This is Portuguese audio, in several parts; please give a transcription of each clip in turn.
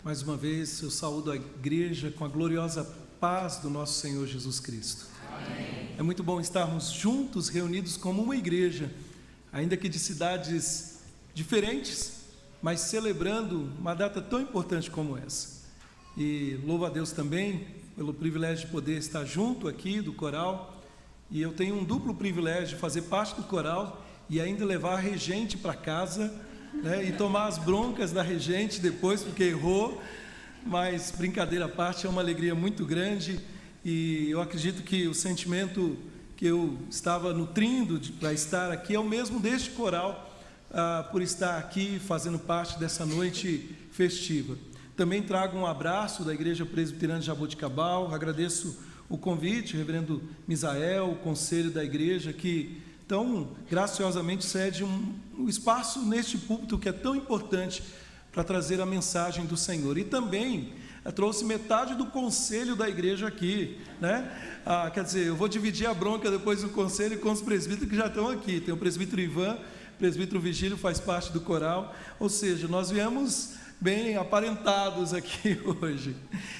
Mais uma vez eu saúdo a igreja com a gloriosa paz do nosso Senhor Jesus Cristo. Amém. É muito bom estarmos juntos, reunidos como uma igreja, ainda que de cidades diferentes, mas celebrando uma data tão importante como essa. E louvo a Deus também pelo privilégio de poder estar junto aqui do coral, e eu tenho um duplo privilégio de fazer parte do coral e ainda levar a regente para casa, e tomar as broncas da regente depois, porque errou. Mas brincadeira à parte, é uma alegria muito grande, e eu acredito que o sentimento que eu estava nutrindo para estar aqui é o mesmo deste coral, por estar aqui fazendo parte dessa noite festiva. Também trago um abraço da Igreja Presbiteriana de Jaboticabal, agradeço o convite, reverendo Misael, o conselho da igreja, que tão graciosamente cede um espaço neste púlpito que é tão importante para trazer a mensagem do Senhor. E também trouxe metade do conselho da igreja aqui, quer dizer, eu vou dividir a bronca depois do conselho com os presbíteros que já estão aqui. Tem o presbítero Ivan, o presbítero Vigílio faz parte do coral, ou seja, nós viemos bem aparentados aqui hoje.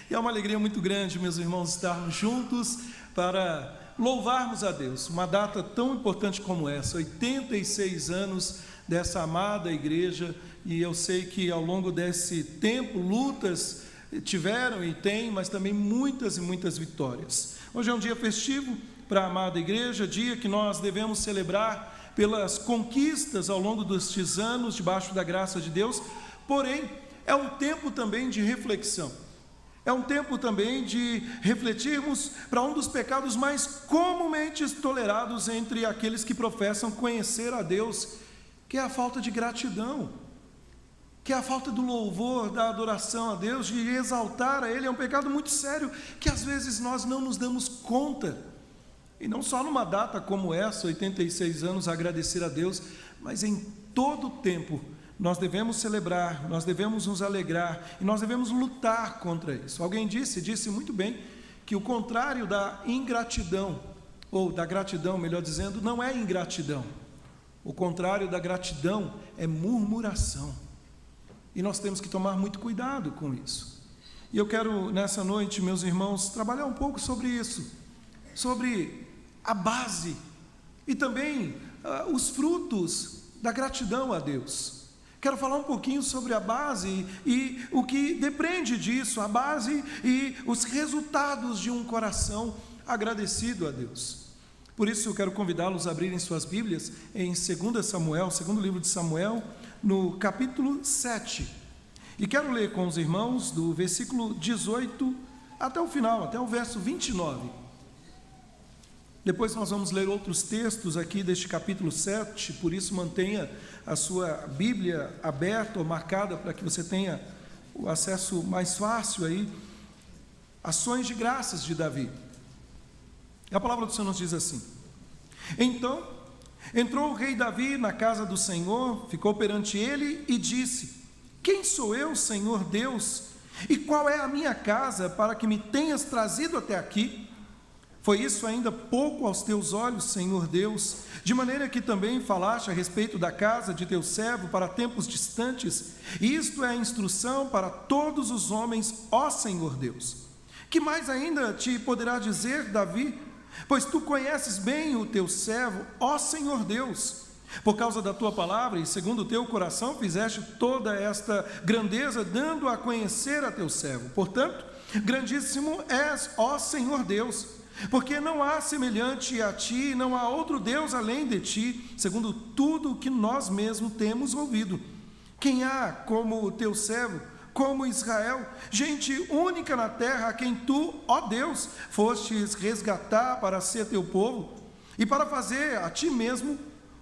E é uma alegria muito grande, meus irmãos, estarmos juntos para louvarmos a Deus, uma data tão importante como essa, 86 anos dessa amada igreja, e eu sei que ao longo desse tempo, lutas tiveram e tem, mas também muitas e muitas vitórias. Hoje é um dia festivo para a amada igreja, dia que nós devemos celebrar pelas conquistas ao longo destes anos, debaixo da graça de Deus, porém, é um tempo também de reflexão. É um tempo também de refletirmos para um dos pecados mais comumente tolerados entre aqueles que professam conhecer a Deus, que é a falta de gratidão, que é a falta do louvor, da adoração a Deus, de exaltar a Ele. É um pecado muito sério que às vezes nós não nos damos conta. E não só numa data como essa, 86 anos, agradecer a Deus, mas em todo o tempo nós devemos celebrar, nós devemos nos alegrar e nós devemos lutar contra isso. Alguém disse muito bem, que o contrário da ingratidão, ou da gratidão, melhor dizendo, não é ingratidão. O contrário da gratidão é murmuração. E nós temos que tomar muito cuidado com isso. E eu quero, nessa noite, meus irmãos, trabalhar um pouco sobre isso, sobre a base e também os frutos da gratidão a Deus. Quero falar um pouquinho sobre a base e o que depende disso, a base e os resultados de um coração agradecido a Deus. Por isso eu quero convidá-los a abrirem suas Bíblias em 2 Samuel, segundo livro de Samuel, no capítulo 7. E quero ler com os irmãos do versículo 18 até o final, até o verso 29. Depois nós vamos ler outros textos aqui deste capítulo 7, por isso mantenha a sua Bíblia aberta ou marcada para que você tenha o acesso mais fácil aí. Ações de graças de Davi. A palavra do Senhor nos diz assim: Então entrou o rei Davi na casa do Senhor, ficou perante ele e disse: Quem sou eu, Senhor Deus? E qual é a minha casa para que me tenhas trazido até aqui? Foi isso ainda pouco aos teus olhos, Senhor Deus, de maneira que também falaste a respeito da casa de teu servo para tempos distantes, e isto é a instrução para todos os homens, ó Senhor Deus. Que mais ainda te poderá dizer, Davi? Pois tu conheces bem o teu servo, ó Senhor Deus. Por causa da tua palavra e segundo o teu coração fizeste toda esta grandeza, dando a conhecer a teu servo. Portanto, grandíssimo és, ó Senhor Deus, porque não há semelhante a ti, não há outro Deus além de ti, segundo tudo o que nós mesmos temos ouvido. Quem há como o teu servo, como Israel, gente única na terra, a quem tu, ó Deus, fostes resgatar para ser teu povo, e para fazer a ti mesmo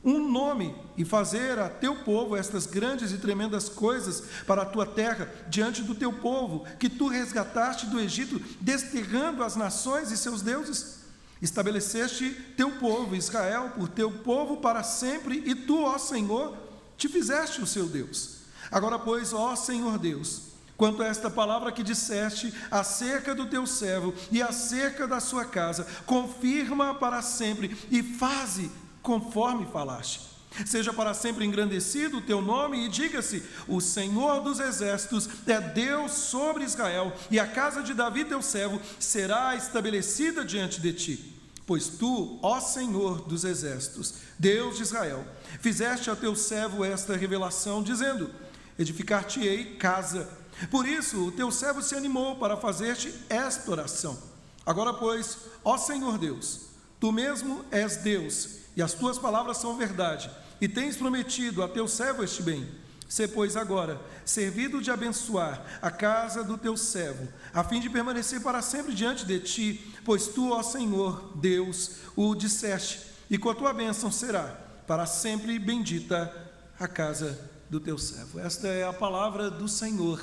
um nome, e fazer a teu povo estas grandes e tremendas coisas para a tua terra, diante do teu povo, que tu resgataste do Egito, desterrando as nações e seus deuses. Estabeleceste teu povo, Israel, por teu povo para sempre, e tu, ó Senhor, te fizeste o seu Deus. Agora, pois, ó Senhor Deus, quanto a esta palavra que disseste acerca do teu servo e acerca da sua casa, confirma para sempre e faze conforme falaste. Seja para sempre engrandecido o teu nome, e diga-se: o Senhor dos exércitos é Deus sobre Israel, e a casa de Davi teu servo será estabelecida diante de ti. Pois tu, ó Senhor dos exércitos, Deus de Israel, fizeste a teu servo esta revelação, dizendo: edificar-te-ei casa. Por isso o teu servo se animou para fazer-te esta oração. Agora, pois, ó Senhor Deus, tu mesmo és Deus, e as tuas palavras são verdade, e tens prometido a teu servo este bem. Sê, pois, agora servido de abençoar a casa do teu servo, a fim de permanecer para sempre diante de ti, pois tu, ó Senhor Deus, o disseste, e com a tua bênção será para sempre bendita a casa do teu servo. Esta é a palavra do Senhor.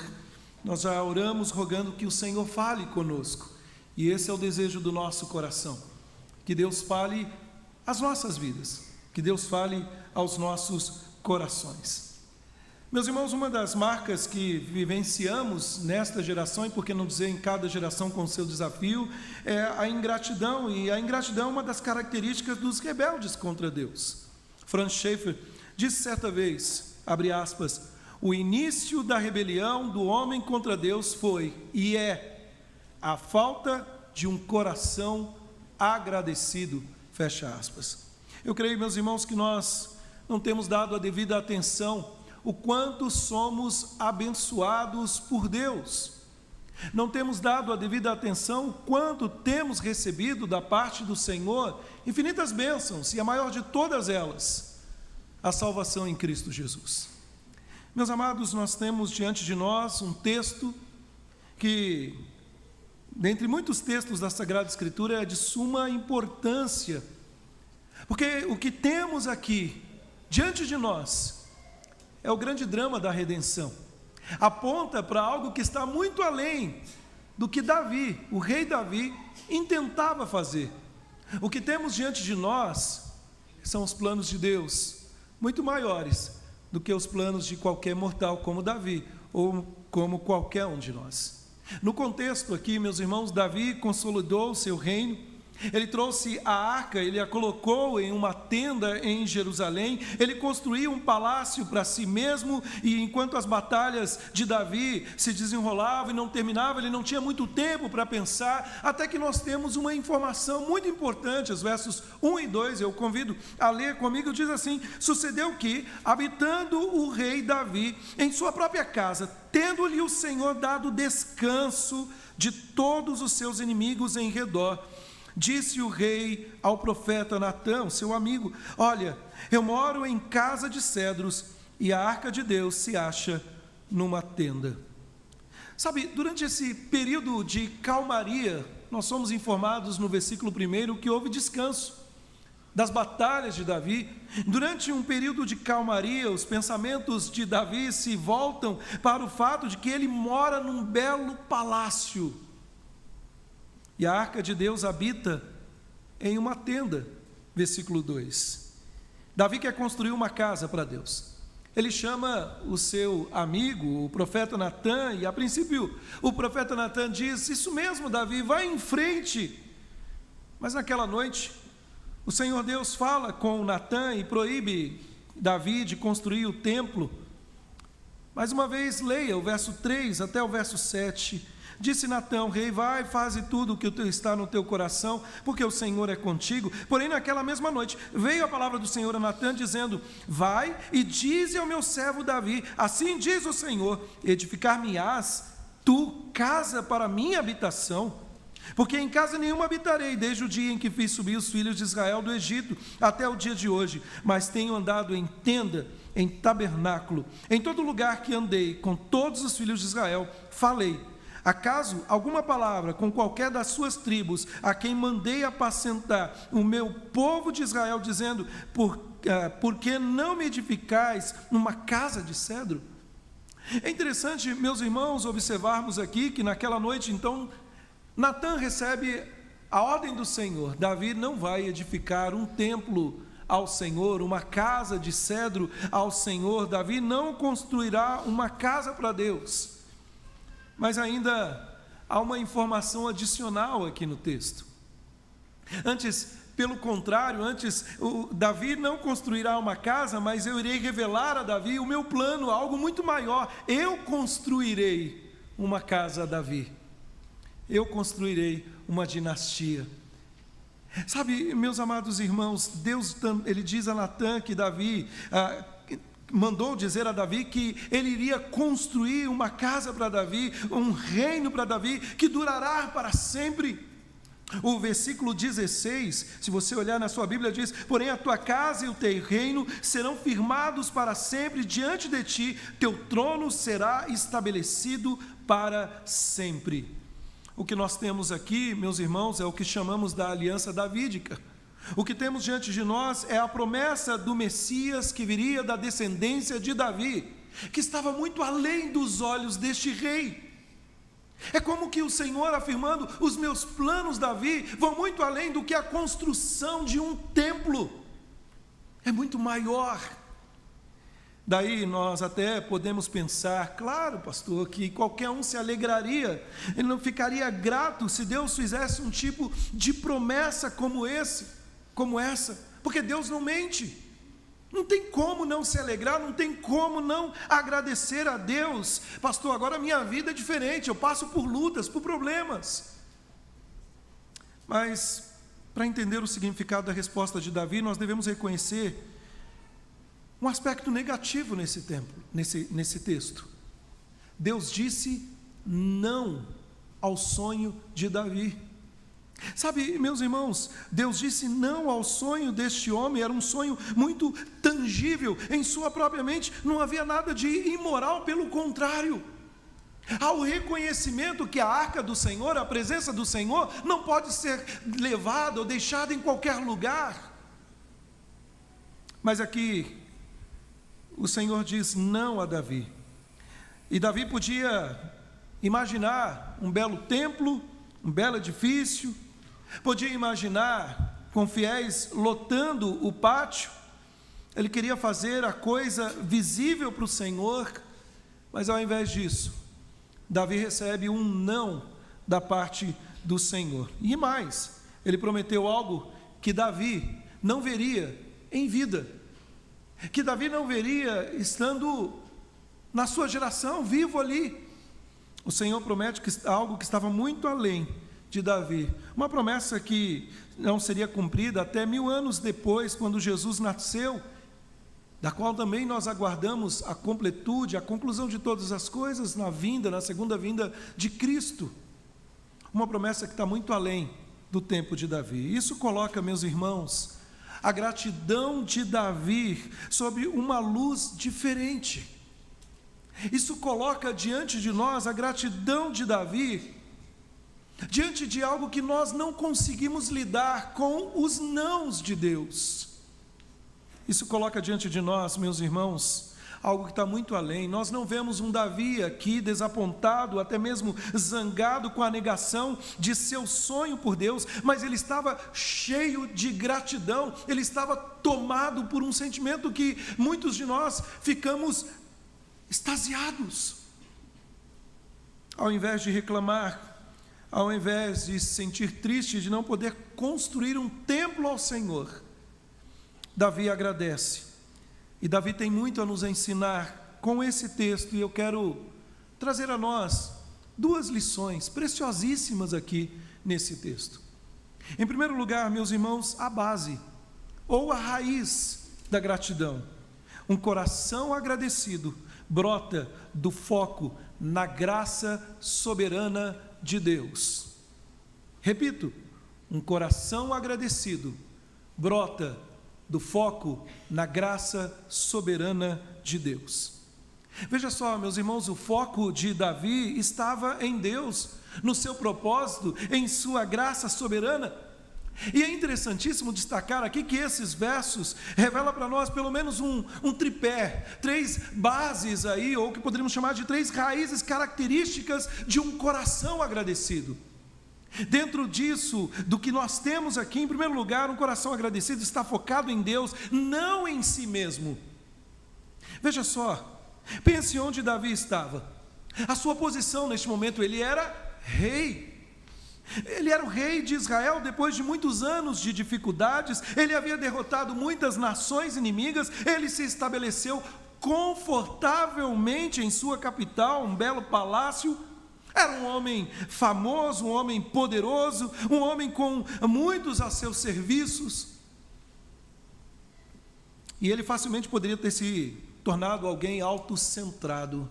Nós já oramos rogando que o Senhor fale conosco, e esse é o desejo do nosso coração, que Deus fale às nossas vidas, que Deus fale aos nossos corações. Meus irmãos, uma das marcas que vivenciamos nesta geração, e por que não dizer em cada geração com o seu desafio, é a ingratidão, e a ingratidão é uma das características dos rebeldes contra Deus. Franz Schaeffer disse certa vez, abre aspas, o início da rebelião do homem contra Deus foi e é a falta de um coração agradecido, fecha aspas. Eu creio, meus irmãos, que nós não temos dado a devida atenção o quanto somos abençoados por Deus. Não temos dado a devida atenção o quanto temos recebido da parte do Senhor infinitas bênçãos, e a maior de todas elas, a salvação em Cristo Jesus. Meus amados, nós temos diante de nós um texto que, dentre muitos textos da Sagrada Escritura, é de suma importância, porque o que temos aqui diante de nós é o grande drama da redenção. Aponta para algo que está muito além do que Davi, o rei Davi, intentava fazer. O que temos diante de nós são os planos de Deus, muito maiores do que os planos de qualquer mortal como Davi, ou como qualquer um de nós. No contexto aqui, meus irmãos, Davi consolidou o seu reino. Ele trouxe a arca, ele a colocou em uma tenda em Jerusalém, ele construiu um palácio para si mesmo, e enquanto as batalhas de Davi se desenrolavam e não terminavam, ele não tinha muito tempo para pensar, até que nós temos uma informação muito importante, os versos 1 e 2, eu convido a ler comigo, diz assim: sucedeu que, habitando o rei Davi em sua própria casa, tendo-lhe o Senhor dado descanso de todos os seus inimigos em redor, disse o rei ao profeta Natã, seu amigo: olha, eu moro em casa de cedros, e a arca de Deus se acha numa tenda. Sabe, durante esse período de calmaria, nós somos informados no versículo 1 que houve descanso das batalhas de Davi. Durante um período de calmaria, os pensamentos de Davi se voltam para o fato de que ele mora num belo palácio, e a arca de Deus habita em uma tenda. Versículo 2. Davi quer construir uma casa para Deus. Ele chama o seu amigo, o profeta Natã, e a princípio o profeta Natã diz: isso mesmo, Davi, vai em frente. Mas naquela noite, o Senhor Deus fala com Natã e proíbe Davi de construir o templo. Mais uma vez, leia o verso 3 até o verso 7. Disse Natã, rei: vai, faze tudo o que está no teu coração, porque o Senhor é contigo. Porém, naquela mesma noite, veio a palavra do Senhor a Natã, dizendo: vai e dize ao meu servo Davi, assim diz o Senhor, edificar-me-ás tu casa para minha habitação? Porque em casa nenhuma habitarei, desde o dia em que fiz subir os filhos de Israel do Egito, até o dia de hoje, mas tenho andado em tenda, em tabernáculo, em todo lugar que andei, com todos os filhos de Israel, falei. Acaso alguma palavra com qualquer das suas tribos, a quem mandei apacentar o meu povo de Israel, dizendo: por que não me edificais numa casa de cedro? É interessante, meus irmãos, observarmos aqui que naquela noite, então, Natã recebe a ordem do Senhor: Davi não vai edificar um templo ao Senhor, uma casa de cedro ao Senhor. Davi não construirá uma casa para Deus. Mas ainda há uma informação adicional aqui no texto. Antes pelo contrário, antes, Davi não construirá uma casa, mas eu irei revelar a Davi o meu plano, algo muito maior. Eu construirei uma casa a Davi. Eu construirei uma dinastia. Sabe, meus amados irmãos, Deus, ele diz a Natã que Davi, mandou dizer a Davi que ele iria construir uma casa para Davi, um reino para Davi, que durará para sempre. O versículo 16, se você olhar na sua Bíblia, diz: porém a tua casa e o teu reino serão firmados para sempre diante de ti, teu trono será estabelecido para sempre. O que nós temos aqui, meus irmãos, é o que chamamos da aliança davídica. O que temos diante de nós é a promessa do Messias que viria da descendência de Davi, que estava muito além dos olhos deste rei. É como que o Senhor afirmando: os meus planos, Davi, vão muito além do que a construção de um templo. É muito maior. Daí nós até podemos pensar, claro, pastor, que qualquer um se alegraria, ele não ficaria grato se Deus fizesse um tipo de promessa como essa, porque Deus não mente. Não tem como não se alegrar, não tem como não agradecer a Deus. Pastor, agora a minha vida é diferente, eu passo por lutas, por problemas. Mas, para entender o significado da resposta de Davi, nós devemos reconhecer um aspecto negativo nesse texto. Deus disse não ao sonho de Davi. Sabe, meus irmãos, Deus disse não ao sonho deste homem. Era um sonho muito tangível, em sua própria mente não havia nada de imoral, pelo contrário. Há o reconhecimento que a arca do Senhor, a presença do Senhor, não pode ser levada ou deixada em qualquer lugar. Mas aqui o Senhor diz não a Davi. E Davi podia imaginar um belo templo, um belo edifício, podia imaginar com fiéis lotando o pátio. Ele queria fazer a coisa visível para o Senhor, mas ao invés disso, Davi recebe um não da parte do Senhor. E mais, ele prometeu algo que Davi não veria em vida, que Davi não veria estando na sua geração, vivo ali. O Senhor promete algo que estava muito além de Davi, uma promessa que não seria cumprida até 1000 anos depois, quando Jesus nasceu, da qual também nós aguardamos a completude, a conclusão de todas as coisas na segunda vinda de Cristo. Uma promessa que está muito além do tempo de Davi. Isso coloca, meus irmãos, a gratidão de Davi sob uma luz diferente. Isso coloca diante de nós a gratidão de Davi diante de algo que nós não conseguimos lidar com os nãos de Deus. Isso coloca diante de nós, meus irmãos, algo que está muito além. Nós não vemos um Davi aqui desapontado, até mesmo zangado com a negação de seu sonho por Deus, mas ele estava cheio de gratidão, ele estava tomado por um sentimento que muitos de nós ficamos extasiados. Ao invés de reclamar, ao invés de se sentir triste de não poder construir um templo ao Senhor, Davi agradece. E Davi tem muito a nos ensinar com esse texto, e eu quero trazer a nós 2 lições preciosíssimas aqui nesse texto. Em primeiro lugar, meus irmãos, a base, ou a raiz da gratidão. Um coração agradecido brota do foco na graça soberana de Deus. Repito, um coração agradecido brota do foco na graça soberana de Deus. Veja só, meus irmãos, o foco de Davi estava em Deus, no seu propósito, em sua graça soberana. E é interessantíssimo destacar aqui que esses versos revelam para nós pelo menos um tripé, 3 bases aí, ou que poderíamos chamar de 3 raízes características de um coração agradecido. Dentro disso, do que nós temos aqui, em primeiro lugar, um coração agradecido está focado em Deus, não em si mesmo. Veja só, pense onde Davi estava. A sua posição neste momento, ele era rei. Ele era o rei de Israel depois de muitos anos de dificuldades, ele havia derrotado muitas nações inimigas, ele se estabeleceu confortavelmente em sua capital, um belo palácio. Era um homem famoso, um homem poderoso, um homem com muitos a seus serviços. E ele facilmente poderia ter se tornado alguém autocentrado.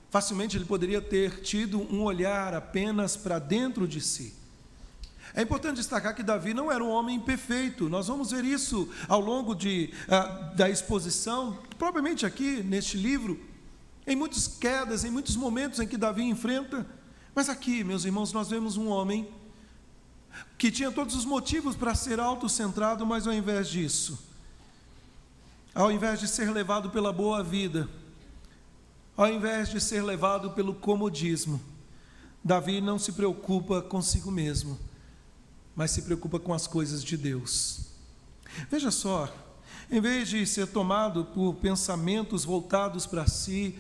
Facilmente ele poderia ter tido um olhar apenas para dentro de si. É importante destacar que Davi não era um homem perfeito. Nós vamos ver isso ao longo da exposição, propriamente aqui neste livro, em muitas quedas, em muitos momentos em que Davi enfrenta. Mas aqui, meus irmãos, nós vemos um homem que tinha todos os motivos para ser autocentrado, mas ao invés disso, ao invés de ser levado pela boa vida, ao invés de ser levado pelo comodismo, Davi não se preocupa consigo mesmo, mas se preocupa com as coisas de Deus. Veja só, em vez de ser tomado por pensamentos voltados para si,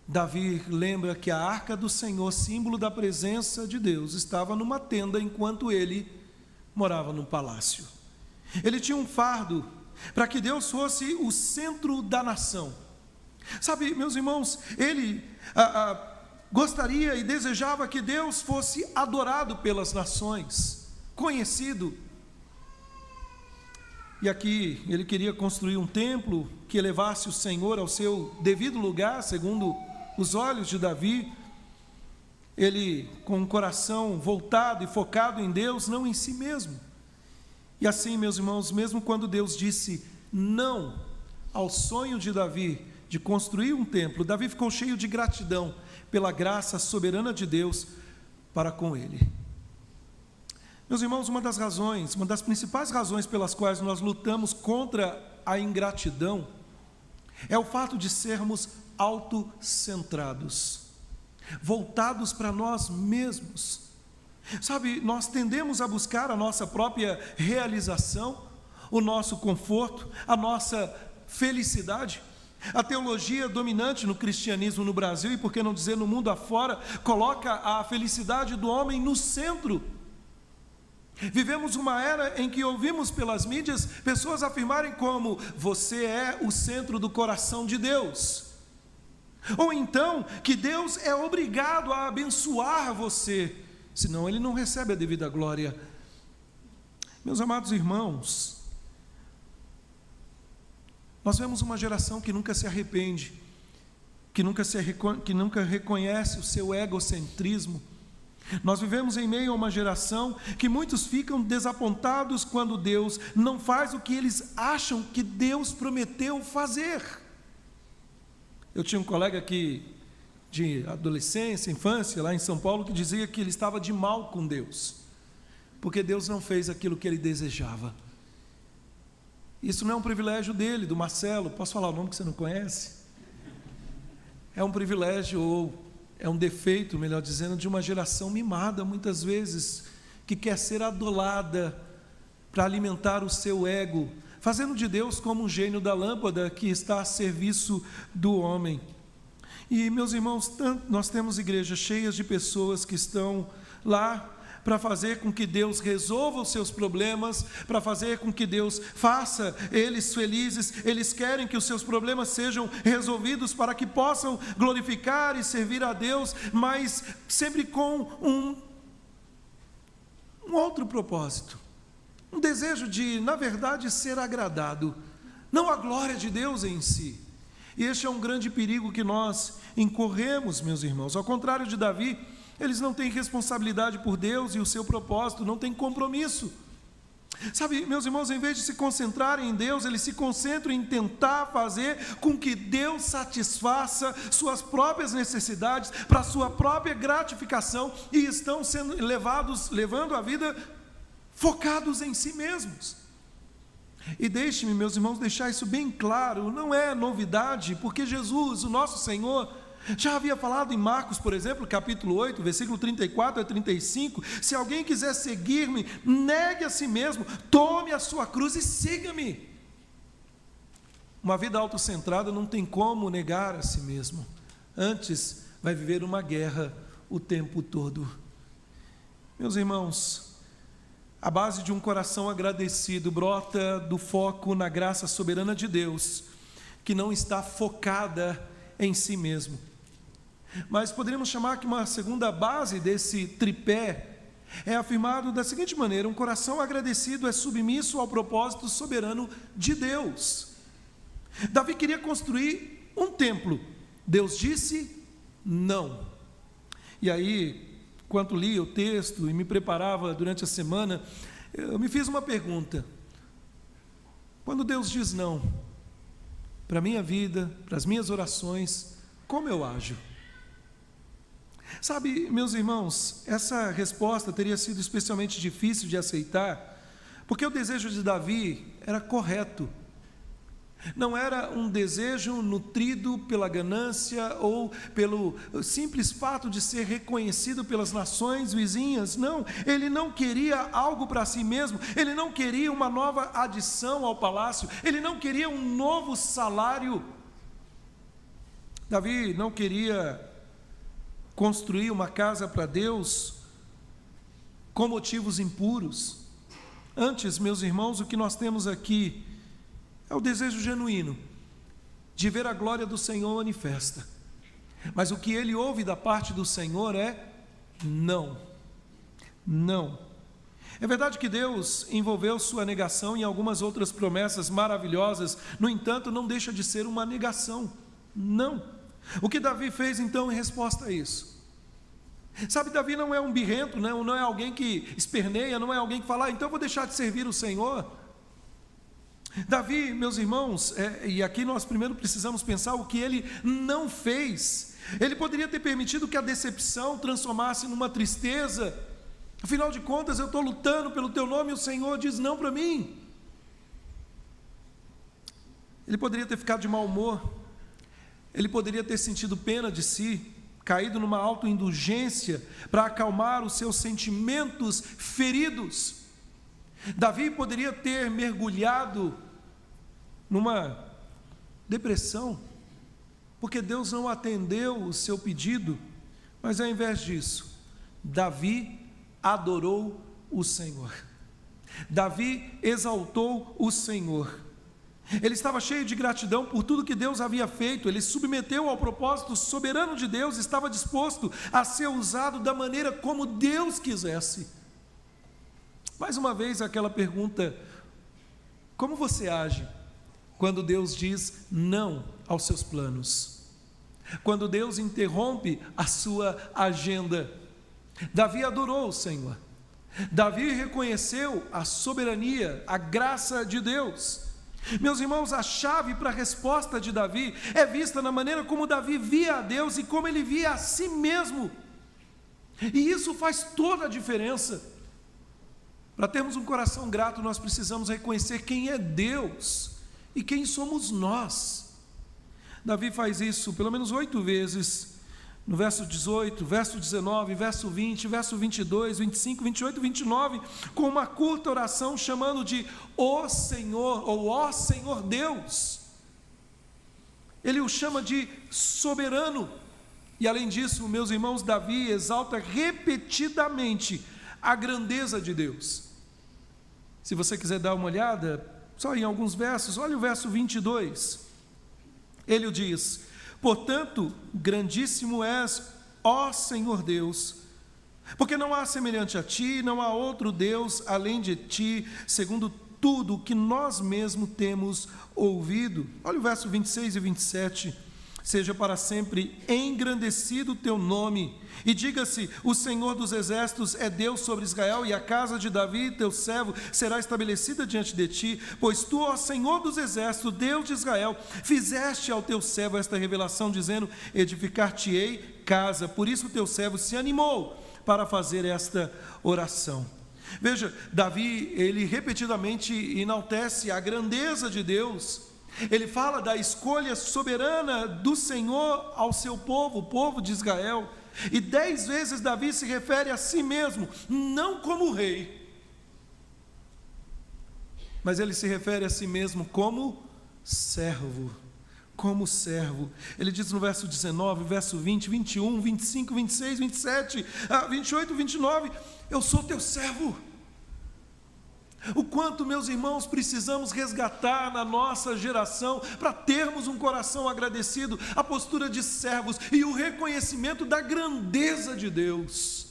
Davi lembra que a arca do Senhor, símbolo da presença de Deus, estava numa tenda enquanto ele morava num palácio. Ele tinha um fardo para que Deus fosse o centro da nação. Sabe, meus irmãos, ele gostaria e desejava que Deus fosse adorado pelas nações, conhecido. E aqui ele queria construir um templo que elevasse o Senhor ao seu devido lugar, segundo os olhos de Davi. Ele com o coração voltado e focado em Deus, não em si mesmo. E assim, meus irmãos, mesmo quando Deus disse não ao sonho de Davi de construir um templo, Davi ficou cheio de gratidão pela graça soberana de Deus para com ele. Meus irmãos, uma das principais razões pelas quais nós lutamos contra a ingratidão é o fato de sermos autocentrados, voltados para nós mesmos. Sabe, nós tendemos a buscar a nossa própria realização, o nosso conforto, a nossa felicidade. A teologia dominante no cristianismo no Brasil, e por que não dizer no mundo afora, coloca a felicidade do homem no centro. Vivemos uma era em que ouvimos pelas mídias pessoas afirmarem como: você é o centro do coração de Deus. Ou então, que Deus é obrigado a abençoar você, senão Ele não recebe a devida glória. Meus amados irmãos, nós vemos uma geração que nunca se arrepende, que nunca reconhece o seu egocentrismo. Nós vivemos em meio a uma geração que muitos ficam desapontados quando Deus não faz o que eles acham que Deus prometeu fazer. Eu tinha um colega aqui de adolescência, infância, lá em São Paulo, que dizia que ele estava de mal com Deus, porque Deus não fez aquilo que ele desejava. Isso não é um privilégio dele, do Marcelo, posso falar o nome que você não conhece? É um privilégio, ou é um defeito, melhor dizendo, de uma geração mimada, muitas vezes, que quer ser adulada para alimentar o seu ego, fazendo de Deus como um gênio da lâmpada que está a serviço do homem. E, meus irmãos, nós temos igrejas cheias de pessoas que estão lá para fazer com que Deus resolva os seus problemas, para fazer com que Deus faça eles felizes. Eles querem que os seus problemas sejam resolvidos para que possam glorificar e servir a Deus, mas sempre com um outro propósito, um desejo de, na verdade, ser agradado, não a glória de Deus em si. E este é um grande perigo que nós incorremos, meus irmãos. Ao contrário de Davi, eles não têm responsabilidade por Deus e o seu propósito, não têm compromisso. Sabe, meus irmãos, em vez de se concentrarem em Deus, eles se concentram em tentar fazer com que Deus satisfaça suas próprias necessidades, para sua própria gratificação, e estão sendo levando a vida focados em si mesmos. E deixe-me, meus irmãos, deixar isso bem claro, não é novidade, porque Jesus, o nosso Senhor, já havia falado em Marcos, por exemplo, capítulo 8, versículo 34 a 35, se alguém quiser seguir-me, negue a si mesmo, tome a sua cruz e siga-me. Uma vida autocentrada não tem como negar a si mesmo, antes vai viver uma guerra o tempo todo. Meus irmãos, a base de um coração agradecido brota do foco na graça soberana de Deus, que não está focada em si mesmo. Mas poderíamos chamar que uma segunda base desse tripé é afirmado da seguinte maneira: um coração agradecido é submisso ao propósito soberano de Deus. Davi queria construir um templo. Deus disse não. E aí, enquanto lia o texto e me preparava durante a semana, eu me fiz uma pergunta: quando Deus diz não para a minha vida, para as minhas orações, como eu ajo? Sabe, meus irmãos, essa resposta teria sido especialmente difícil de aceitar, porque o desejo de Davi era correto. Não era um desejo nutrido pela ganância ou pelo simples fato de ser reconhecido pelas nações vizinhas. Não, ele não queria algo para si mesmo, ele não queria uma nova adição ao palácio, ele não queria um novo salário. Davi não queria construir uma casa para Deus com motivos impuros. Antes, meus irmãos, o que nós temos aqui é o desejo genuíno de ver a glória do Senhor manifesta. Mas o que ele ouve da parte do Senhor é não. Não. É verdade que Deus envolveu sua negação em algumas outras promessas maravilhosas, no entanto, não deixa de ser uma negação. Não. O que Davi fez então em resposta a isso? Sabe, Davi não é um birrento, não é alguém que esperneia, não é alguém que fala, então eu vou deixar de servir o Senhor. Davi, meus irmãos, e aqui nós primeiro precisamos pensar o que ele não fez. Ele poderia ter permitido que a decepção transformasse numa tristeza. Afinal de contas, eu estou lutando pelo teu nome e o Senhor diz não para mim. Ele poderia ter ficado de mau humor. Ele poderia ter sentido pena de si, caído numa autoindulgência para acalmar os seus sentimentos feridos. Davi poderia ter mergulhado numa depressão, porque Deus não atendeu o seu pedido, mas ao invés disso, Davi adorou o Senhor. Davi exaltou o Senhor. Ele estava cheio de gratidão por tudo que Deus havia feito, ele submeteu ao propósito soberano de Deus, estava disposto a ser usado da maneira como Deus quisesse. Mais uma vez aquela pergunta: como você age quando Deus diz não aos seus planos? Quando Deus interrompe a sua agenda? Davi adorou o Senhor. Davi reconheceu a soberania, a graça de Deus. Meus irmãos, a chave para a resposta de Davi é vista na maneira como Davi via a Deus e como ele via a si mesmo. E isso faz toda a diferença. Para termos um coração grato, nós precisamos reconhecer quem é Deus e quem somos nós. Davi faz isso pelo menos 8 vezes, no verso 18, verso 19, verso 20, verso 22, 25, 28, 29, com uma curta oração chamando de ó Senhor, ou ó Senhor Deus. Ele o chama de soberano. E além disso, meus irmãos, Davi exalta repetidamente a grandeza de Deus. Se você quiser dar uma olhada, só em alguns versos, olha o verso 22. Ele o diz: portanto, grandíssimo és, ó Senhor Deus, porque não há semelhante a ti, não há outro Deus além de ti, segundo tudo o que nós mesmos temos ouvido. Olha o verso 26 e 27. Seja para sempre engrandecido o teu nome, e diga-se: o Senhor dos exércitos é Deus sobre Israel, e a casa de Davi, teu servo, será estabelecida diante de ti, pois tu, ó Senhor dos exércitos, Deus de Israel, fizeste ao teu servo esta revelação, dizendo: edificar-te-ei casa. Por isso o teu servo se animou para fazer esta oração. Veja, Davi, ele repetidamente enaltece a grandeza de Deus. Ele fala da escolha soberana do Senhor ao seu povo, o povo de Israel. E 10 vezes Davi se refere a si mesmo, não como rei, mas ele se refere a si mesmo como servo, como servo. Ele diz no verso 19, verso 20, 21, 25, 26, 27, 28, 29, eu sou teu servo. O quanto, meus irmãos, precisamos resgatar na nossa geração para termos um coração agradecido, a postura de servos e o reconhecimento da grandeza de Deus.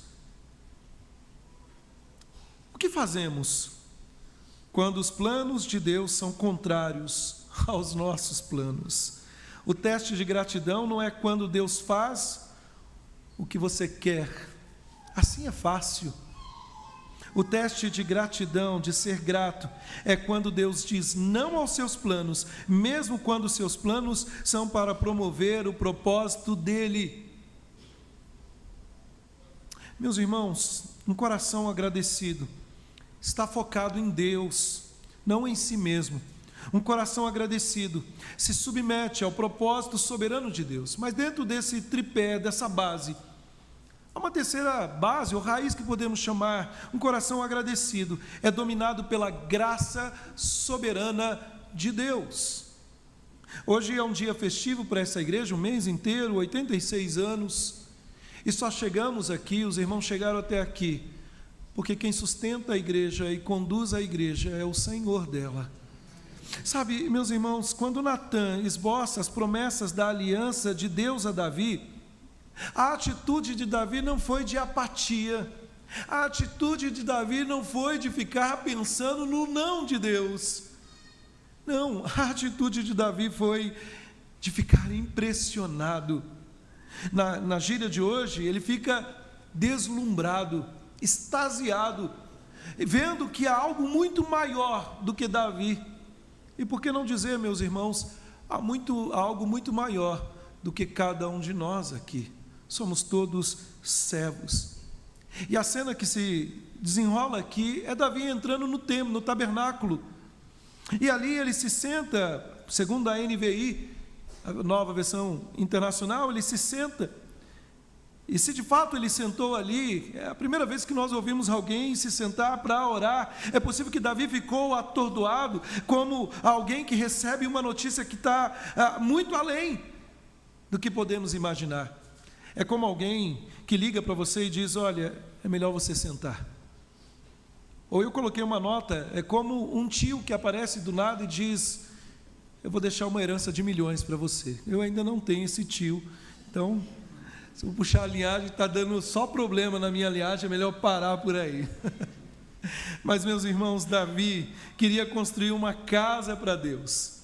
O que fazemos quando os planos de Deus são contrários aos nossos planos? O teste de gratidão não é quando Deus faz o que você quer, assim é fácil. O teste de gratidão, de ser grato, é quando Deus diz não aos seus planos, mesmo quando os seus planos são para promover o propósito dEle. Meus irmãos, um coração agradecido está focado em Deus, não em si mesmo. Um coração agradecido se submete ao propósito soberano de Deus. Mas dentro desse tripé, dessa base, há uma terceira base, ou raiz que podemos chamar. Um coração agradecido é dominado pela graça soberana de Deus. Hoje é um dia festivo para essa igreja, um mês inteiro, 86 anos, e só chegamos aqui, os irmãos chegaram até aqui, porque quem sustenta a igreja e conduz a igreja é o Senhor dela. Sabe, meus irmãos, quando Natã esboça as promessas da aliança de Deus a Davi, a atitude de Davi não foi de apatia, a atitude de Davi não foi de ficar pensando no não de Deus. Não, a atitude de Davi foi de ficar impressionado. Na gíria de hoje, ele fica deslumbrado, extasiado, vendo que há algo muito maior do que Davi. E por que não dizer, meus irmãos, há algo muito maior do que cada um de nós aqui. Somos todos servos. E a cena que se desenrola aqui é Davi entrando no templo, no tabernáculo. E ali ele se senta, segundo a NVI, a nova versão internacional, ele se senta. E se de fato ele sentou ali, é a primeira vez que nós ouvimos alguém se sentar para orar. É possível que Davi ficou atordoado, como alguém que recebe uma notícia que está muito além do que podemos imaginar. É como alguém que liga para você e diz, olha, é melhor você sentar. Ou eu coloquei uma nota, é como um tio que aparece do nada e diz, eu vou deixar uma herança de milhões para você. Eu ainda não tenho esse tio, então, se eu puxar a linhagem, está dando só problema na minha linhagem, é melhor parar por aí. Mas, meus irmãos, Davi queria construir uma casa para Deus.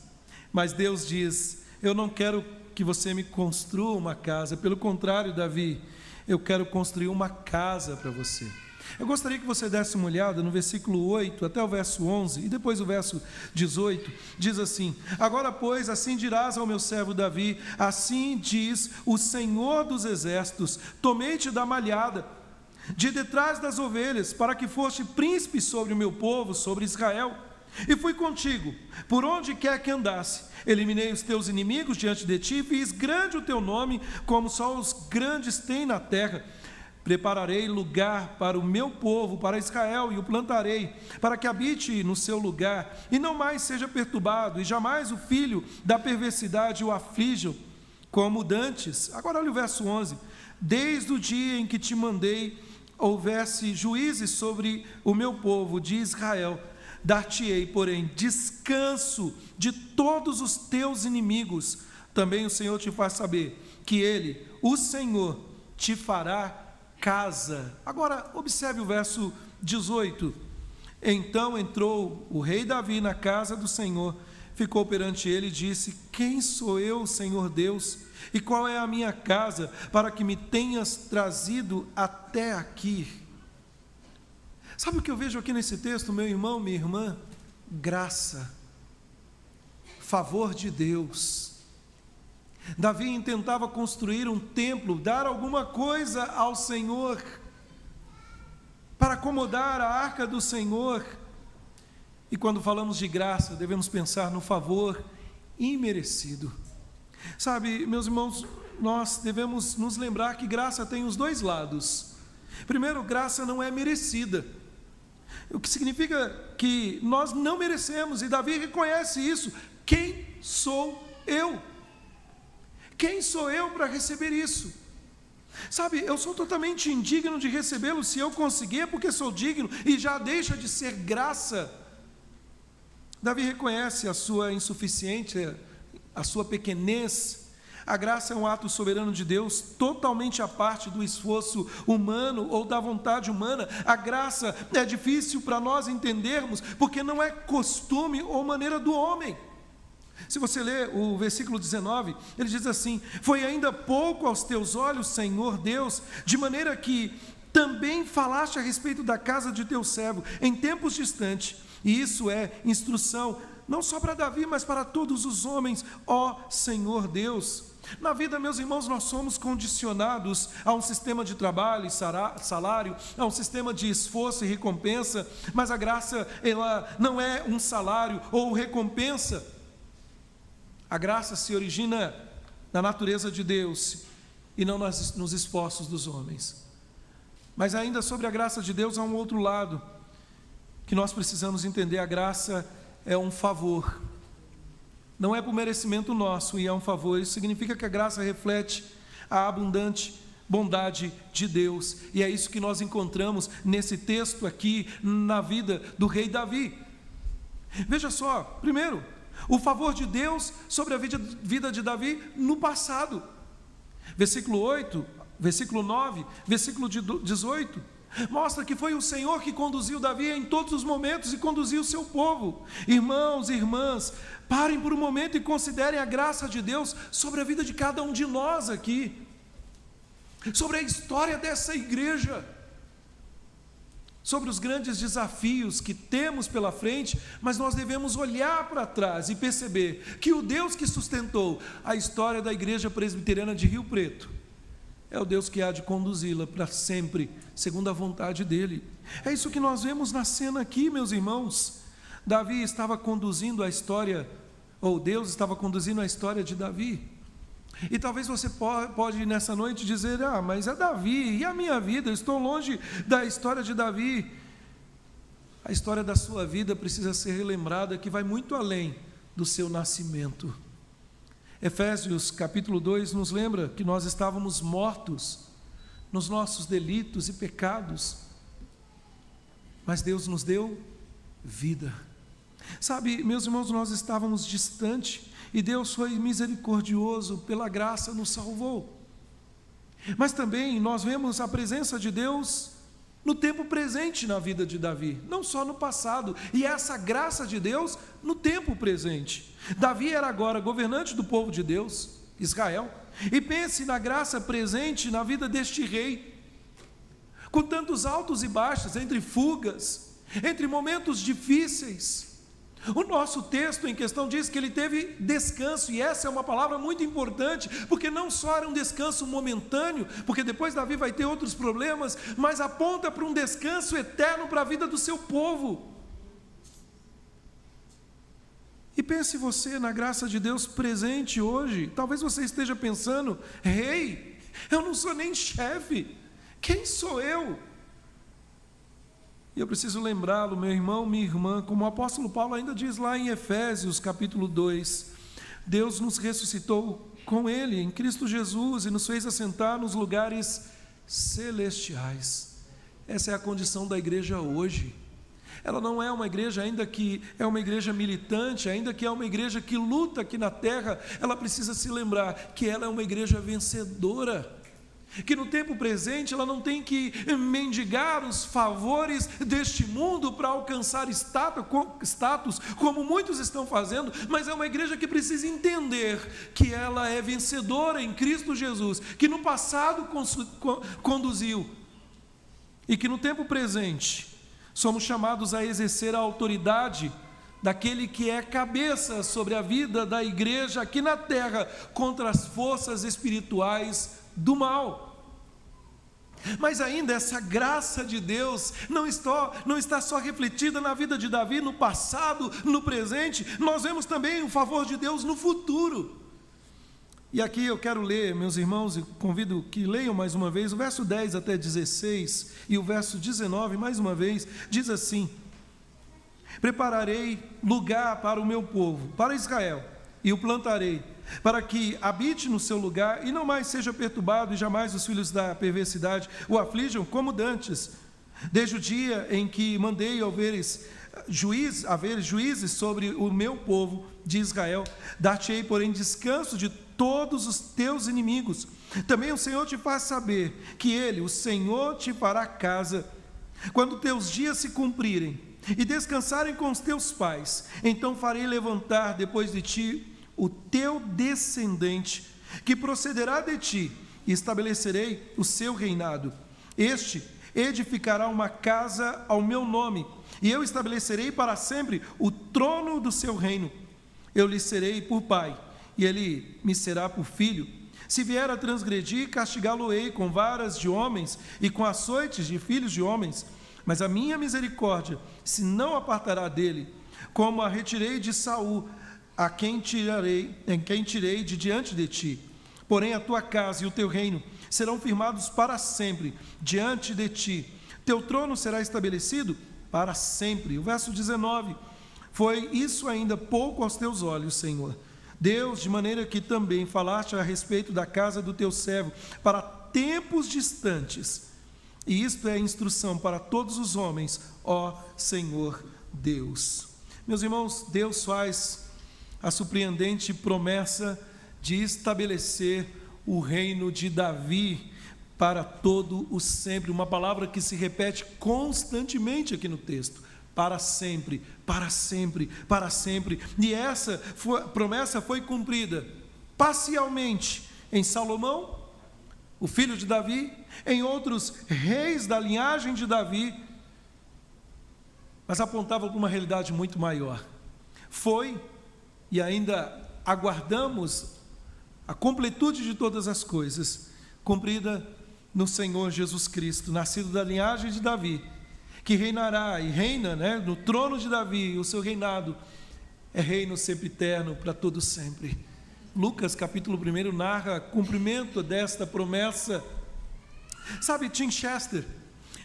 Mas Deus diz, eu não quero que você me construa uma casa, pelo contrário, Davi, eu quero construir uma casa para você. Eu gostaria que você desse uma olhada no versículo 8 até o verso 11, e depois o verso 18, diz assim, agora pois, assim dirás ao meu servo Davi, assim diz o Senhor dos exércitos, tomei-te da malhada, de detrás das ovelhas, para que foste príncipe sobre o meu povo, sobre Israel, e fui contigo, por onde quer que andasse, eliminei os teus inimigos diante de ti, fiz grande o teu nome, como só os grandes têm na terra, prepararei lugar para o meu povo, para Israel, e o plantarei, para que habite no seu lugar, e não mais seja perturbado, e jamais o filho da perversidade o aflijam, como dantes. Agora olha o verso 11, desde o dia em que te mandei, houvesse juízes sobre o meu povo de Israel, dar-te-ei, porém, descanso de todos os teus inimigos. Também o Senhor te faz saber que Ele, o Senhor, te fará casa. Agora, observe o verso 18. Então entrou o rei Davi na casa do Senhor, ficou perante ele e disse, quem sou eu, Senhor Deus? E qual é a minha casa, para que me tenhas trazido até aqui? Sabe o que eu vejo aqui nesse texto, meu irmão, minha irmã? Graça, favor de Deus. Davi intentava construir um templo, dar alguma coisa ao Senhor, para acomodar a arca do Senhor. E quando falamos de graça, devemos pensar no favor imerecido. Sabe, meus irmãos, nós devemos nos lembrar que graça tem os dois lados. Primeiro, graça não é merecida, o que significa que nós não merecemos, e Davi reconhece isso. Quem sou eu? Quem sou eu para receber isso? Sabe, eu sou totalmente indigno de recebê-lo. Se eu conseguir é porque sou digno e já deixa de ser graça. Davi reconhece a sua insuficiência, a sua pequenez. A graça é um ato soberano de Deus, totalmente à parte do esforço humano ou da vontade humana. A graça é difícil para nós entendermos, porque não é costume ou maneira do homem. Se você ler o versículo 19, ele diz assim: foi ainda pouco aos teus olhos, Senhor Deus, de maneira que também falaste a respeito da casa de teu servo em tempos distantes. E isso é instrução, não só para Davi, mas para todos os homens, ó Senhor Deus. Na vida, meus irmãos, nós somos condicionados a um sistema de trabalho e salário, a um sistema de esforço e recompensa, mas a graça, ela não é um salário ou recompensa. A graça se origina na natureza de Deus e não nos esforços dos homens. Mas ainda sobre a graça de Deus há um outro lado que nós precisamos entender. A graça é um favor. Não é por merecimento nosso, e é um favor. Isso significa que a graça reflete a abundante bondade de Deus. E é isso que nós encontramos nesse texto aqui, na vida do rei Davi. Veja só, primeiro, o favor de Deus sobre a vida de Davi no passado. Versículo 8, versículo 9, versículo 18. Mostra que foi o Senhor que conduziu Davi em todos os momentos e conduziu o seu povo. Irmãos e irmãs, parem por um momento e considerem a graça de Deus sobre a vida de cada um de nós aqui, sobre a história dessa igreja, sobre os grandes desafios que temos pela frente, mas nós devemos olhar para trás e perceber que o Deus que sustentou a história da Igreja Presbiteriana de Rio Preto é o Deus que há de conduzi-la para sempre, segundo a vontade dEle. É isso que nós vemos na cena aqui, meus irmãos. Davi estava conduzindo a história, ou Deus estava conduzindo a história de Davi. E talvez você pode nessa noite dizer: ah, mas é Davi, e a minha vida? Eu estou longe da história de Davi. A história da sua vida precisa ser relembrada, que vai muito além do seu nascimento. Efésios capítulo 2 nos lembra que nós estávamos mortos nos nossos delitos e pecados, mas Deus nos deu vida. Sabe, meus irmãos, nós estávamos distantes e Deus foi misericordioso, pela graça nos salvou. Mas também nós vemos a presença de Deus no tempo presente na vida de Davi, não só no passado, e essa graça de Deus no tempo presente. Davi era agora governante do povo de Deus, Israel, e pense na graça presente na vida deste rei, com tantos altos e baixos, entre fugas, entre momentos difíceis. O nosso texto em questão diz que ele teve descanso, e essa é uma palavra muito importante, porque não só era um descanso momentâneo, porque depois Davi vai ter outros problemas, mas aponta para um descanso eterno para a vida do seu povo. E pense você na graça de Deus presente hoje. Talvez você esteja pensando: rei, eu não sou nem chefe, quem sou eu? E eu preciso lembrá-lo, meu irmão, minha irmã, como o apóstolo Paulo ainda diz lá em Efésios capítulo 2, Deus nos ressuscitou com Ele, em Cristo Jesus, e nos fez assentar nos lugares celestiais. Essa é a condição da igreja hoje. Ela não é uma igreja ainda que é uma igreja militante, ainda que é uma igreja que luta aqui na terra, ela precisa se lembrar que ela é uma igreja vencedora, que no tempo presente ela não tem que mendigar os favores deste mundo para alcançar status, como muitos estão fazendo, mas é uma igreja que precisa entender que ela é vencedora em Cristo Jesus, que no passado conduziu, e que no tempo presente somos chamados a exercer a autoridade daquele que é cabeça sobre a vida da igreja aqui na terra, contra as forças espirituais do mal. Mas ainda essa graça de Deus não está só refletida na vida de Davi no passado, no presente, nós vemos também o favor de Deus no futuro. E aqui eu quero ler, meus irmãos, e convido que leiam mais uma vez o verso 10 até 16 e o verso 19 mais uma vez, diz assim: prepararei lugar para o meu povo, para Israel, e o plantarei, para que habite no seu lugar e não mais seja perturbado, e jamais os filhos da perversidade o aflijam como dantes. Desde o dia em que mandei haveres juízes sobre o meu povo de Israel, dar-te-ei, porém, descanso de todos os teus inimigos. Também o Senhor te faz saber que Ele, o Senhor, te fará casa. Quando teus dias se cumprirem e descansarem com os teus pais, então farei levantar depois de ti o teu descendente, que procederá de ti, e estabelecerei o seu reinado. Este edificará uma casa ao meu nome, e eu estabelecerei para sempre o trono do seu reino. Eu lhe serei por pai, e ele me será por filho. Se vier a transgredir, castigá-lo-ei com varas de homens e com açoites de filhos de homens. Mas a minha misericórdia se não apartará dele, como a retirei de Saul, em quem tirei de diante de ti. Porém a tua casa e o teu reino serão firmados para sempre diante de ti. Teu trono será estabelecido para sempre. O verso 19: foi isso ainda pouco aos teus olhos, Senhor Deus, de maneira que também falaste a respeito da casa do teu servo para tempos distantes. E isto é instrução para todos os homens, ó Senhor Deus. Meus irmãos, Deus faz a surpreendente promessa de estabelecer o reino de Davi para todo o sempre, uma palavra que se repete constantemente aqui no texto: para sempre, para sempre, para sempre. E essa promessa foi cumprida parcialmente em Salomão, o filho de Davi, em outros reis da linhagem de Davi, mas apontava para uma realidade muito maior. Foi, e ainda aguardamos a completude de todas as coisas, cumprida no Senhor Jesus Cristo, nascido da linhagem de Davi, que reinará e reina, no trono de Davi. O seu reinado é reino sempre eterno, para todo sempre. Lucas capítulo 1 narra cumprimento desta promessa. Sabe, Tim Chester,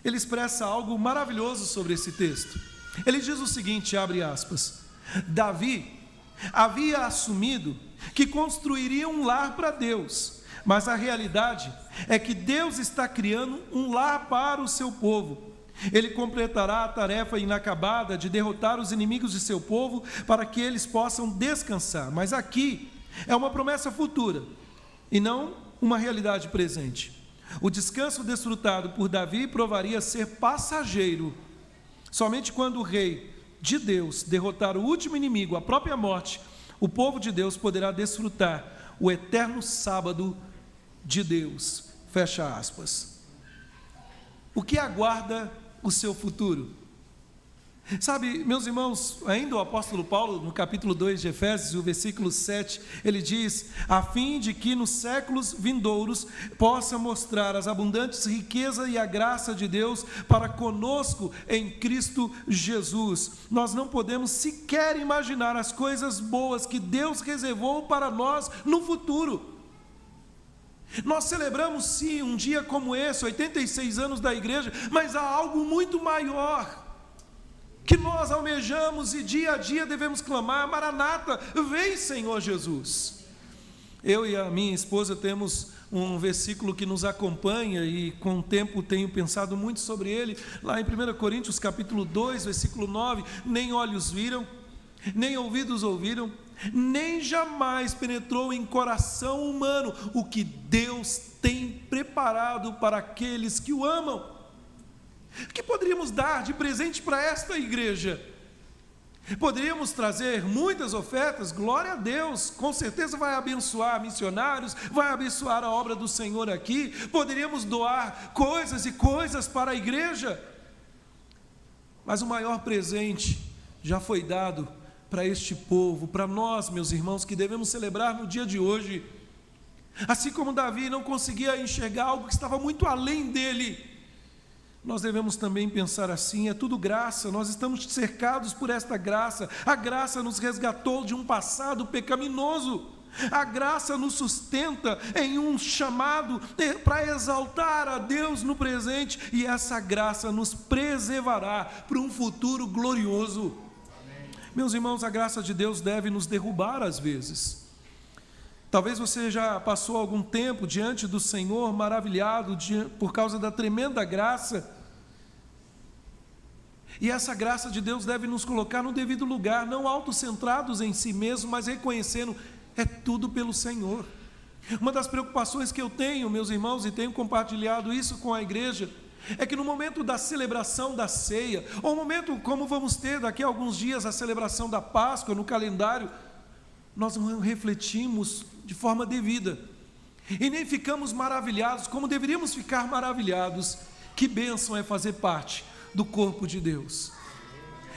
ele expressa algo maravilhoso sobre esse texto. Ele diz o seguinte, abre aspas: Davi havia assumido que construiria um lar para Deus, mas a realidade é que Deus está criando um lar para o seu povo. Ele completará a tarefa inacabada de derrotar os inimigos de seu povo para que eles possam descansar. Mas aqui é uma promessa futura e não uma realidade presente. O descanso desfrutado por Davi provaria ser passageiro. Somente quando o rei de Deus derrotar o último inimigo, a própria morte, o povo de Deus poderá desfrutar o eterno sábado de Deus. Fecha aspas. O que aguarda o seu futuro? Sabe, meus irmãos, ainda o apóstolo Paulo, no capítulo 2 de Efésios, o versículo 7, ele diz: a fim de que nos séculos vindouros possa mostrar as abundantes riquezas e a graça de Deus para conosco em Cristo Jesus. Nós não podemos sequer imaginar as coisas boas que Deus reservou para nós no futuro. Nós celebramos sim um dia como esse, 86 anos da igreja, mas há algo muito maior que nós almejamos e dia a dia devemos clamar: Maranata, vem Senhor Jesus. Eu e a minha esposa temos um versículo que nos acompanha e com o tempo tenho pensado muito sobre ele, lá em 1 Coríntios capítulo 2, versículo 9: nem olhos viram, nem ouvidos ouviram, nem jamais penetrou em coração humano o que Deus tem preparado para aqueles que o amam. O que poderíamos dar de presente para esta igreja? Poderíamos trazer muitas ofertas, glória a Deus, com certeza vai abençoar missionários, vai abençoar a obra do Senhor aqui. Poderíamos doar coisas e coisas para a igreja, mas o maior presente já foi dado para este povo, para nós, meus irmãos, que devemos celebrar no dia de hoje. Assim como Davi não conseguia enxergar algo que estava muito além dele, nós devemos também pensar assim: é tudo graça, nós estamos cercados por esta graça. A graça nos resgatou de um passado pecaminoso, a graça nos sustenta em um chamado para exaltar a Deus no presente, e essa graça nos preservará para um futuro glorioso. Meus irmãos, a graça de Deus deve nos derrubar às vezes. Talvez você já passou algum tempo diante do Senhor, maravilhado por causa da tremenda graça. E essa graça de Deus deve nos colocar no devido lugar, não autocentrados em si mesmos, mas reconhecendo, é tudo pelo Senhor. Uma das preocupações que eu tenho, meus irmãos, e tenho compartilhado isso com a igreja, é que no momento da celebração da ceia, ou no momento como vamos ter daqui a alguns dias a celebração da Páscoa no calendário, nós não refletimos de forma devida, e nem ficamos maravilhados como deveríamos ficar maravilhados. Que bênção é fazer parte do corpo de Deus,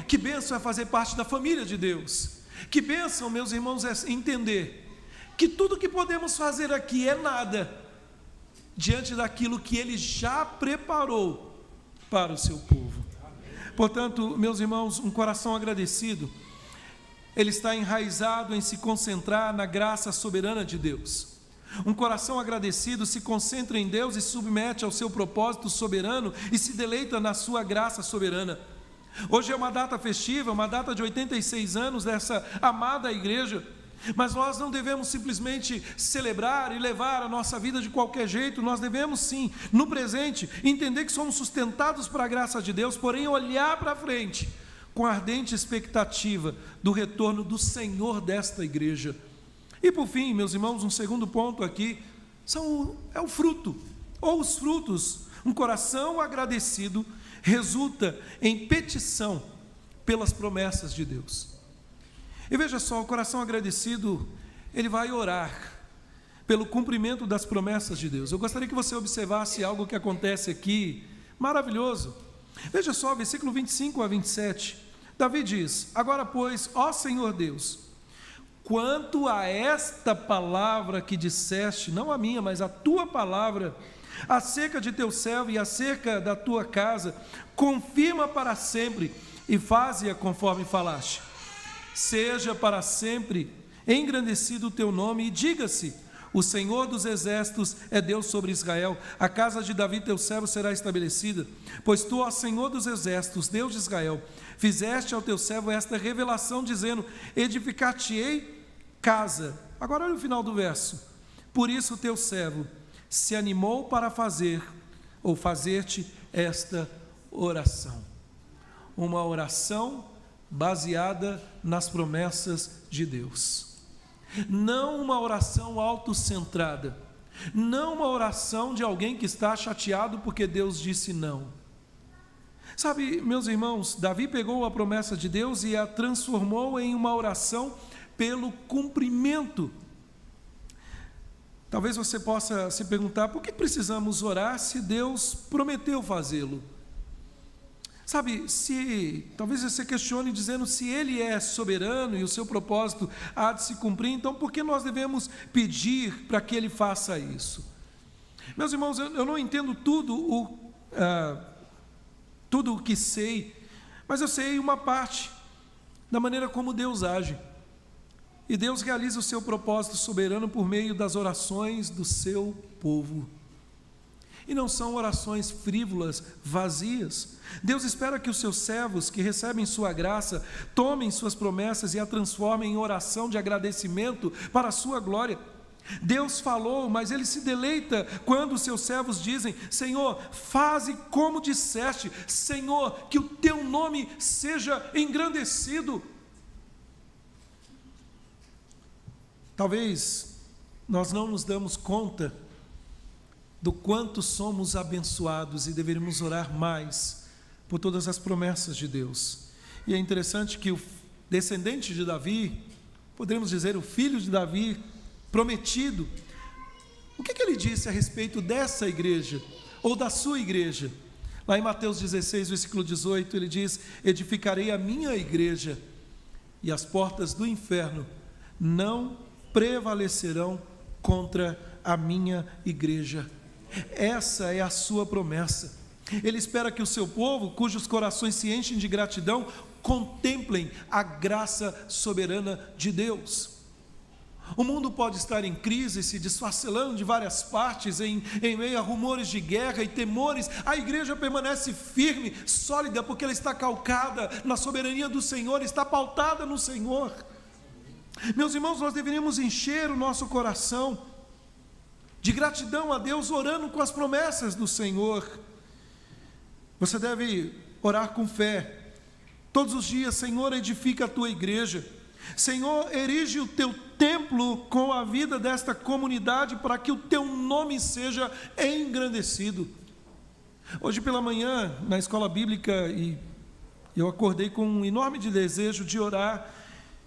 que bênção é fazer parte da família de Deus, que bênção, meus irmãos, é entender que tudo que podemos fazer aqui é nada, diante daquilo que Ele já preparou para o seu povo. Portanto, meus irmãos, um coração agradecido, ele está enraizado em se concentrar na graça soberana de Deus. Um coração agradecido se concentra em Deus e submete ao seu propósito soberano e se deleita na sua graça soberana. Hoje é uma data festiva, uma data de 86 anos dessa amada igreja, mas nós não devemos simplesmente celebrar e levar a nossa vida de qualquer jeito. Nós devemos sim, no presente, entender que somos sustentados para a graça de Deus, porém olhar para frente com ardente expectativa do retorno do Senhor desta igreja. E por fim, meus irmãos, um segundo ponto aqui, é o fruto, ou os frutos. Um coração agradecido resulta em petição pelas promessas de Deus. E veja só, o coração agradecido, ele vai orar pelo cumprimento das promessas de Deus. Eu gostaria que você observasse algo que acontece aqui, maravilhoso. Veja só, versículo 25 a 27, Davi diz: agora pois, ó Senhor Deus, quanto a esta palavra que disseste, não a minha, mas a tua palavra, acerca de teu servo e acerca da tua casa, confirma para sempre e faze-a conforme falaste. Seja para sempre engrandecido o teu nome e diga-se: o Senhor dos exércitos é Deus sobre Israel, a casa de Davi teu servo será estabelecida, pois tu, ó Senhor dos exércitos, Deus de Israel, fizeste ao teu servo esta revelação, dizendo: edificar-te-ei casa. Agora olha o final do verso: por isso o teu servo se animou para fazer-te esta oração. Uma oração baseada nas promessas de Deus. Não uma oração autocentrada, não uma oração de alguém que está chateado porque Deus disse não. Sabe, meus irmãos, Davi pegou a promessa de Deus e a transformou em uma oração pelo cumprimento. Talvez você possa se perguntar: por que precisamos orar se Deus prometeu fazê-lo? Sabe, talvez você questione dizendo: se Ele é soberano e o seu propósito há de se cumprir, então por que nós devemos pedir para que Ele faça isso? Meus irmãos, eu não entendo tudo o que sei, mas eu sei uma parte da maneira como Deus age. E Deus realiza o seu propósito soberano por meio das orações do seu povo. E não são orações frívolas, vazias. Deus espera que os seus servos, que recebem sua graça, tomem suas promessas e a transformem em oração de agradecimento para a sua glória. Deus falou, mas Ele se deleita quando os seus servos dizem: Senhor, faze como disseste. Senhor, que o teu nome seja engrandecido. Talvez nós não nos damos conta do quanto somos abençoados e deveríamos orar mais por todas as promessas de Deus. E é interessante que o descendente de Davi, poderíamos dizer o filho de Davi, prometido, o que ele disse a respeito dessa igreja, ou da sua igreja? Lá em Mateus 16, versículo 18, ele diz: edificarei a minha igreja, e as portas do inferno não prevalecerão contra a minha igreja. Essa é a sua promessa. Ele espera que o seu povo, cujos corações se enchem de gratidão, contemplem a graça soberana de Deus. O mundo pode estar em crise, se desfacelando de várias partes, em meio a rumores de guerra e temores. A igreja permanece firme, sólida, porque ela está calcada na soberania do Senhor, está pautada no Senhor. Meus irmãos, nós deveríamos encher o nosso coração de gratidão a Deus, orando com as promessas do Senhor. Você deve orar com fé todos os dias: Senhor, edifica a tua igreja. Senhor, erige o teu templo com a vida desta comunidade, para que o teu nome seja engrandecido. Hoje pela manhã, na escola bíblica, eu acordei com um enorme desejo de orar,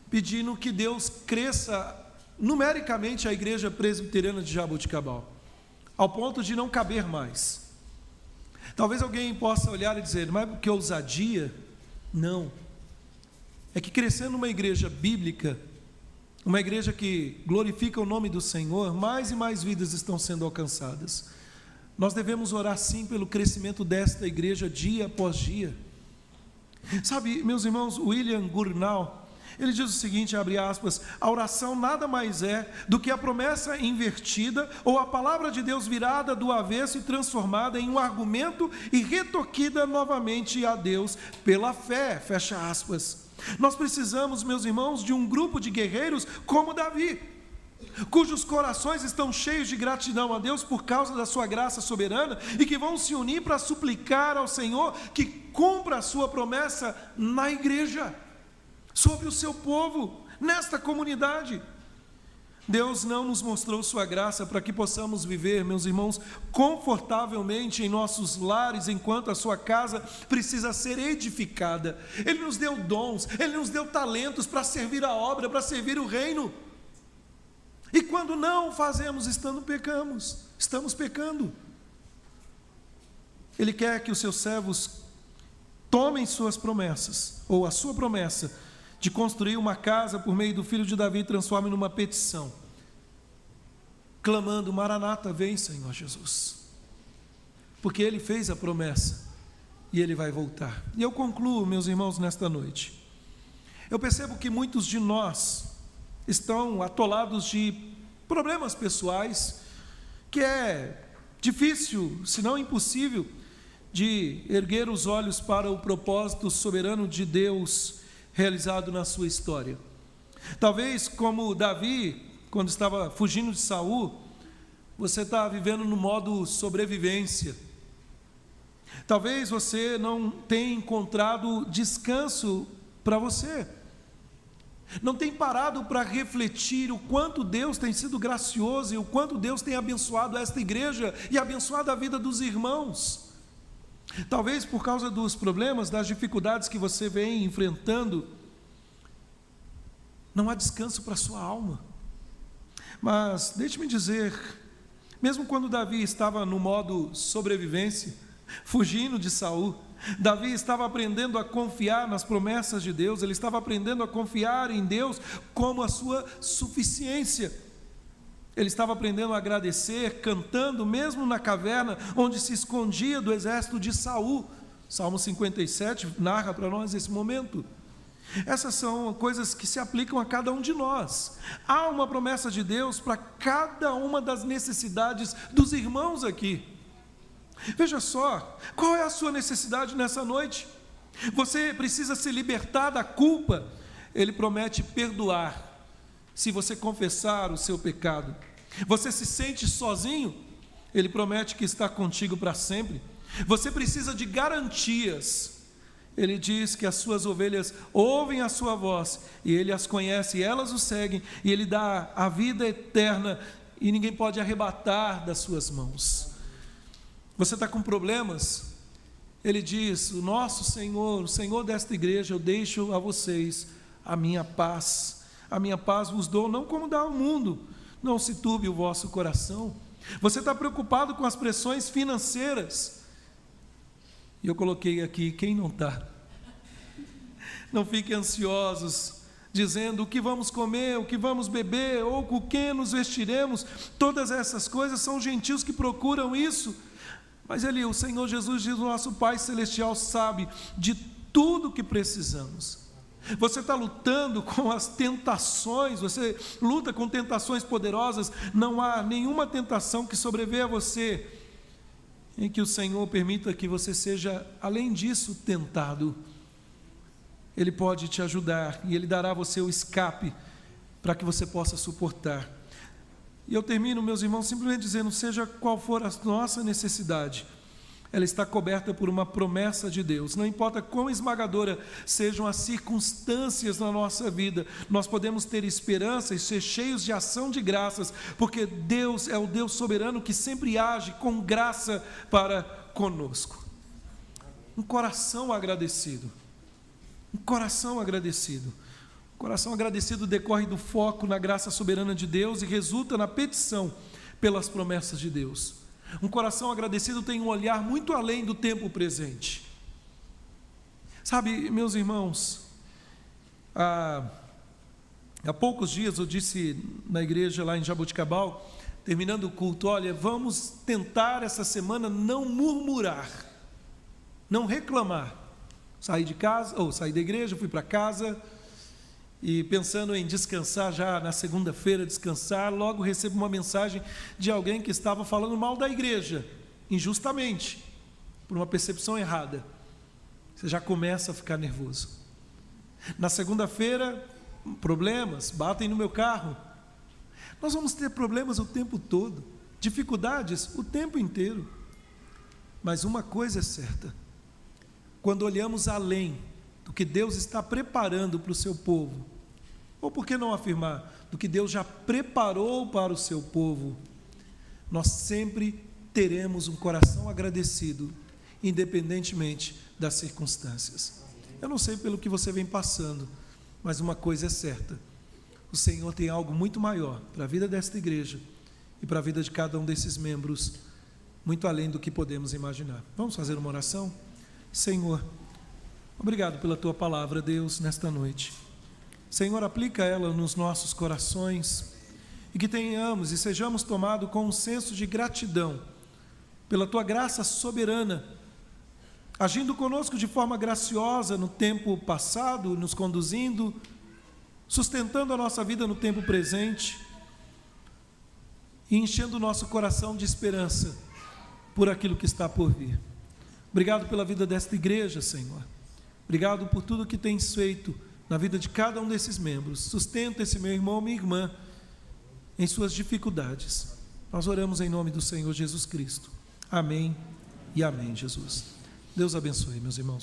pedindo que Deus cresça numericamente a igreja presbiteriana de Jaboticabal, ao ponto de não caber mais. Talvez alguém possa olhar e dizer: mas que ousadia? Não. É que crescendo numa igreja bíblica, uma igreja que glorifica o nome do Senhor, mais e mais vidas estão sendo alcançadas. Nós devemos orar sim pelo crescimento desta igreja dia após dia. Sabe, meus irmãos, William Gurnall, ele diz o seguinte, abre aspas: a oração nada mais é do que a promessa invertida ou a palavra de Deus virada do avesso e transformada em um argumento e retoquida novamente a Deus pela fé, fecha aspas. Nós precisamos, meus irmãos, de um grupo de guerreiros como Davi, cujos corações estão cheios de gratidão a Deus por causa da sua graça soberana e que vão se unir para suplicar ao Senhor que cumpra a sua promessa na igreja, sobre o seu povo, nesta comunidade. Deus não nos mostrou sua graça para que possamos viver, meus irmãos, confortavelmente em nossos lares, enquanto a sua casa precisa ser edificada. Ele nos deu dons, Ele nos deu talentos para servir a obra, para servir o reino. E quando não fazemos, estamos pecando. Ele quer que os seus servos tomem suas promessas, ou a sua promessa, de construir uma casa por meio do filho de Davi, transforme numa petição, clamando: Maranata, vem, Senhor Jesus, porque Ele fez a promessa e Ele vai voltar. E eu concluo, meus irmãos, nesta noite, eu percebo que muitos de nós estão atolados de problemas pessoais, que é difícil, se não impossível, de erguer os olhos para o propósito soberano de Deus realizado na sua história. Talvez, como Davi, quando estava fugindo de Saul, você está vivendo no modo sobrevivência. Talvez você não tenha encontrado descanso para você, não tem parado para refletir o quanto Deus tem sido gracioso e o quanto Deus tem abençoado esta igreja e abençoado a vida dos irmãos. Talvez por causa dos problemas, das dificuldades que você vem enfrentando, não há descanso para a sua alma. Mas deixe-me dizer, mesmo quando Davi estava no modo sobrevivência, fugindo de Saul, Davi estava aprendendo a confiar nas promessas de Deus, ele estava aprendendo a confiar em Deus como a sua suficiência. Ele estava aprendendo a agradecer, cantando, mesmo na caverna, onde se escondia do exército de Saul. Salmo 57 narra para nós esse momento. Essas são coisas que se aplicam a cada um de nós. Há uma promessa de Deus para cada uma das necessidades dos irmãos aqui. Veja só, qual é a sua necessidade nessa noite? Você precisa se libertar da culpa. Ele promete perdoar se você confessar o seu pecado. Você se sente sozinho? Ele promete que está contigo para sempre. Você precisa de garantias. Ele diz que as suas ovelhas ouvem a sua voz, e Ele as conhece, e elas o seguem, e Ele dá a vida eterna, e ninguém pode arrebatar das suas mãos. Você está com problemas? Ele diz: o nosso Senhor, o Senhor desta igreja, eu deixo a vocês a minha paz vos dou, não como dá o mundo, não se turbe o vosso coração. Você está preocupado com as pressões financeiras, e eu coloquei aqui, quem não está? Não fiquem ansiosos, dizendo o que vamos comer, o que vamos beber, ou com o que nos vestiremos. Todas essas coisas são gentios que procuram isso, mas o Senhor Jesus diz: o nosso Pai Celestial sabe de tudo que precisamos. Você está lutando com as tentações, você luta com tentações poderosas. Não há nenhuma tentação que sobreveia a você em que o Senhor permita que você seja, além disso, tentado. Ele pode te ajudar e Ele dará a você o escape para que você possa suportar. E eu termino, meus irmãos, simplesmente dizendo, seja qual for a nossa necessidade, ela está coberta por uma promessa de Deus. Não importa quão esmagadora sejam as circunstâncias na nossa vida, nós podemos ter esperança e ser cheios de ação de graças, porque Deus é o Deus soberano que sempre age com graça para conosco. Um coração agradecido. Um coração agradecido. O coração agradecido decorre do foco na graça soberana de Deus e resulta na petição pelas promessas de Deus. Um coração agradecido tem um olhar muito além do tempo presente. Sabe, meus irmãos, há poucos dias eu disse na igreja lá em Jaboticabal, terminando o culto, olha, vamos tentar essa semana não murmurar, não reclamar. Saí da igreja, fui para casa, e pensando em descansar já na segunda-feira, descansar, logo recebo uma mensagem de alguém que estava falando mal da igreja, injustamente, por uma percepção errada. Você já começa a ficar nervoso. Na segunda-feira, problemas, batem no meu carro. Nós vamos ter problemas o tempo todo, dificuldades o tempo inteiro. Mas uma coisa é certa, quando olhamos além do que Deus está preparando para o seu povo, ou por que não afirmar, do que Deus já preparou para o seu povo, nós sempre teremos um coração agradecido, independentemente das circunstâncias. Eu não sei pelo que você vem passando, mas uma coisa é certa, o Senhor tem algo muito maior para a vida desta igreja e para a vida de cada um desses membros, muito além do que podemos imaginar. Vamos fazer uma oração? Senhor, obrigado pela Tua palavra, Deus, nesta noite. Senhor, aplica ela nos nossos corações e que tenhamos e sejamos tomados com um senso de gratidão pela Tua graça soberana, agindo conosco de forma graciosa no tempo passado, nos conduzindo, sustentando a nossa vida no tempo presente e enchendo o nosso coração de esperança por aquilo que está por vir. Obrigado pela vida desta igreja, Senhor. Obrigado por tudo que tens feito na vida de cada um desses membros. Sustenta esse meu irmão, minha irmã, em suas dificuldades. Nós oramos em nome do Senhor Jesus Cristo. Amém e amém, Jesus. Deus abençoe, meus irmãos.